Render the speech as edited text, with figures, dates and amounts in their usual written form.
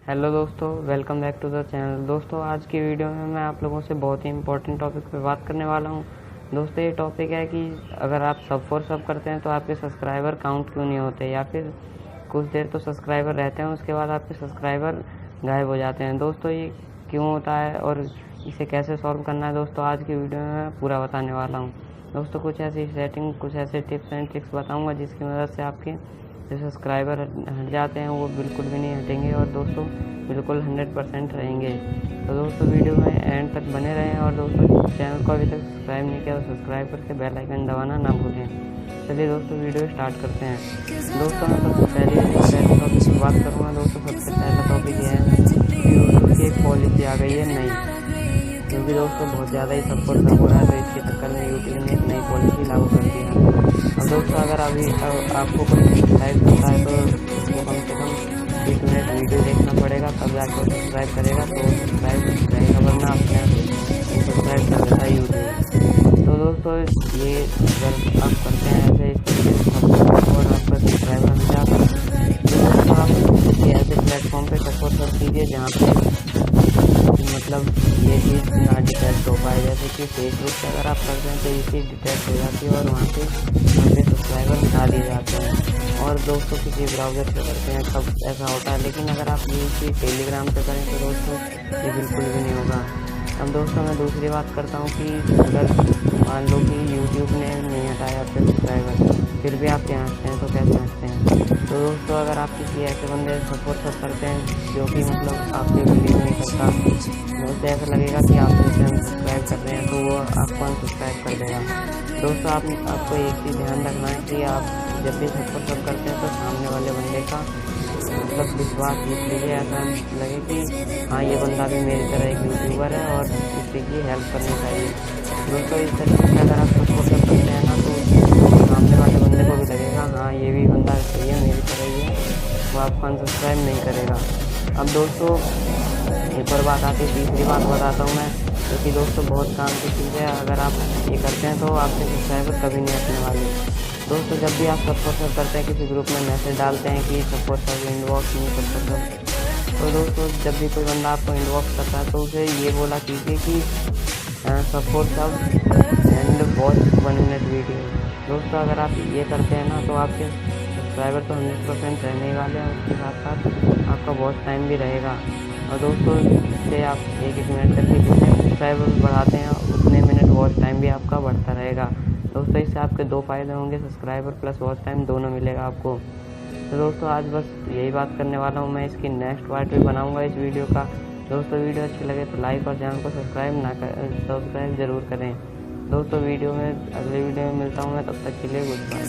Hello दोस्तों, welcome back to the channel. दोस्तों, आज की वीडियो में मैं आप लोगों से बहुत ही इंपॉर्टेंट टॉपिक पे बात करने वाला हूं। दोस्तों, ये टॉपिक है कि अगर आप सब फॉर सब करते हैं तो आपके सब्सक्राइबर काउंट क्यों नहीं होते, या फिर कुछ देर तो सब्सक्राइबर रहते हैं, उसके बाद आपके सब्सक्राइबर गायब हो जाते हैं। दोस्तों, ये क्यों होता है और इसे कैसे सॉल्व करना है, दोस्तों आज की वीडियो में मैं पूरा बताने वाला हूँ। दोस्तों, कुछ ऐसी सेटिंग, कुछ ऐसे टिप्स एंड ट्रिक्स बताऊँगा जिसकी मदद से आपके जो सब्सक्राइबर हट जाते हैं वो बिल्कुल भी नहीं हटेंगे और दोस्तों बिल्कुल 100% रहेंगे। तो दोस्तों, वीडियो में एंड तक बने रहें और दोस्तों चैनल को अभी तक सब्सक्राइब नहीं किया तो सब्सक्राइब करके बेल आइकन दबाना ना भूलें। चलिए दोस्तों, वीडियो स्टार्ट करते हैं। दोस्तों, मैं सबसे पहले टॉपिक की बात करूँगा। दोस्तों, सबसे पहला टॉपिक ये है कि यूट्यूब की एक पॉलिसी आ गई है नई, क्योंकि दोस्तों बहुत ज़्यादा ही सब हो रहा है, तो इसके चक्कर में यूट्यूब ने एक नई पॉलिसी लागू कर दी है। अब दोस्तों, अगर अभी आपको कोई सब्सक्राइब करता है तो उसको कम से कम 30 मिनट वीडियो देखना पड़ेगा, तब जाकर सब्सक्राइब करेगा तो वो सब्सक्राइब रहेगा, वरना अपने आप सब्सक्राइब कर देता है यूट्यूब। तो दोस्तों, ये अगर आप करते हैं ऐसे इस तरीके से सपोर्ट और आपका सब्सक्राइबर मिल जाता है तो दोस्तों आप किसी ऐसे प्लेटफॉर्म पे सपोर्ट कर कीजिए जहाँ पे मतलब ये चीज़ ना डिटेक्ट हो पाए। जैसे कि फेसबुक पे अगर आप करते हैं तो ये चीज़ डिटेक्ट हो जाती है और वहाँ पे सब्सक्राइबर हटा दिए जाते हैं। और दोस्तों, किसी ब्राउज़र पे करते हैं तब ऐसा होता है, लेकिन अगर आप ये चीज़ टेलीग्राम पे करें तो दोस्तों ये बिल्कुल भी नहीं होगा। अब दोस्तों, मैं दूसरी बात करता हूँ कि अगर मान लो कि यूट्यूब ने नहीं हटाया आपके सब्सक्राइबर, फिर भी आप यहाँ हंसते हैं तो कैसे हंसते हैं। तो दोस्तों, अगर आप किसी ऐसे बंदे सपोर्ट करते हैं जो कि मतलब आपके वीडियो नहीं करता, तो ऐसा लगेगा कि आप जैसे अनसब्सक्राइब कर रहे हैं तो वो आपको अनसब्सक्राइब कर देगा। दोस्तों, आपको एक चीज़ ध्यान रखना है कि आप जब भी सपोर्ट करते हैं तो सामने वाले बंदे का मतलब विश्वास जीत लीजिए, ऐसा लगे कि हाँ ये बंदा भी मेरी तरह एक यूट्यूबर है और किसी की हेल्प करनी चाहिए। दोस्तों, इस तरीके से अगर आप सपोर्ट करते हैं ना तो सामने वाले बंदे को भी लगेगा हाँ ये भी बंदा सही है, मेरी तरह ही है, वो आपको अनसब्सक्राइब नहीं करेगा। अब दोस्तों, एक और बात आती है, तीसरी बात बताता हूँ मैं, क्योंकि दोस्तों बहुत काम की चीज़ है। अगर आप ये करते हैं तो आपके सब्सक्राइबर कभी नहीं हटने वाले। दोस्तों, जब भी आप सपोर्ट करते हैं, किसी ग्रुप में मैसेज डालते हैं कि सपोर्ट सब इनबॉक्स नहीं सपोर्ट, तो दोस्तों जब भी कोई बंदा आपको इनबॉक्स करता है तो उसे ये बोला कीजिए कि सपोर्ट सब एंड वॉच 1 मिनट वीडियो। दोस्तों, अगर आप ये करते हैं ना तो आपके सब्सक्राइबर तो 100% रहने वाले हैं, उसके साथ साथ आपका वॉच टाइम भी रहेगा। और दोस्तों, इससे आप 1-1 मिनट करके जितने सब्सक्राइबर बढ़ाते हैं उतने मिनट वॉच टाइम भी आपका बढ़ता रहेगा। दोस्तों, इससे आपके 2 फ़ायदे होंगे, सब्सक्राइबर प्लस वॉच टाइम दोनों मिलेगा आपको। तो दोस्तों, आज बस यही बात करने वाला हूँ। मैं इसकी नेक्स्ट पार्ट भी बनाऊँगा इस वीडियो का। दोस्तों, वीडियो अच्छी लगे तो लाइक और चैनल को सब्सक्राइब ज़रूर करें। दोस्तों, अगले वीडियो में मिलता हूँ मैं, तब तक के लिए गुड बाय।